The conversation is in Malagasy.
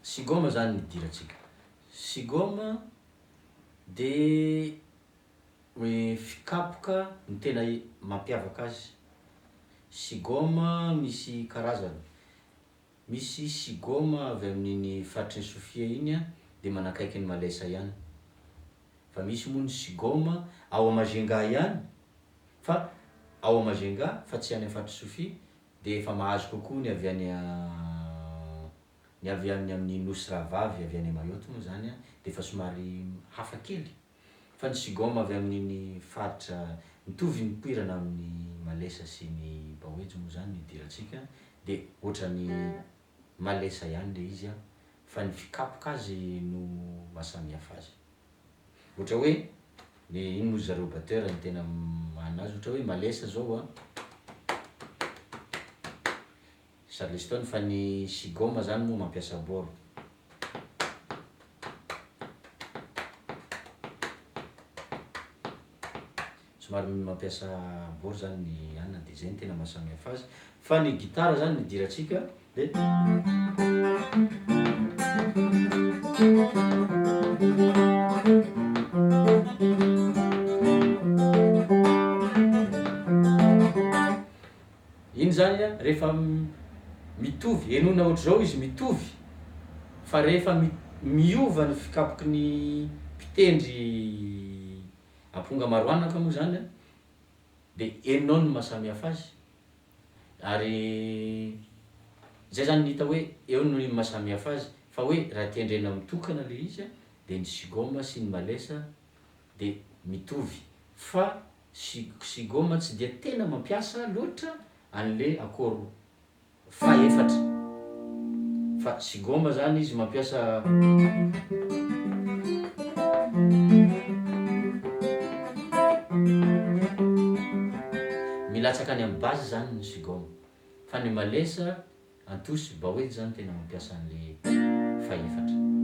sigôma zany nidirantsika. Sigôma de hoe fikapoka no tena mampiavaka azy. Sigôma misy karazany, misy sigôma avy amin'iny faritry ny Sofia iny a de manakaiky ny Malesa ihany, fa misy moa ny sigôma ao Majunga ihany, fa ao Majunga fa tsy any faritry Sofia de efa mahazo kokoa ny avy any ny avy any amin'ny nosy Ravavy avy any Mayotte moa zany a de efa somary hafa kely, fa ny sigôma avy amin'iny faritra mitovy ny poirana amin'ny Malesa sy ny Bahoejy moa zany nidirantsika de ohatran'ny Malesa ihany le izy a, fa ny fikapoka azy no mahasamihafa azy. Ohatra hoe le ino moa zareo batteur ny tena manana azy, ohatra hoe Malesa zao a charleston, fa ny sigôma zany moa mampiasa bôro. Somary mampiasa bôro zany ny anina de zay ny tena mahasamihafa azy, fa ny gitara zany nidirantsika de iny zany a rehefa mitovy enona ohatr'izao izy mitovy, fa rehefa miova ny fikapoky ny mpitendry amponga maro anaka moa zany a de enona ao no mahasamihafa azy, ary zay zany ny hita hoe eo no mahasamihafa azy, fa hoe raha tendrena mitokana le izy a de ny sigôma sy ny Malesa de mitovy, fa sigôma tsy de tena mampiasa loatra an'le akôro faefatra, fa sigôma zany izy mampiasa milatsaka any amin'ny base zany ny sigôma, fa ny Malesa, Antosy, Bahoejy zany tena mampiasa an'le faefatra.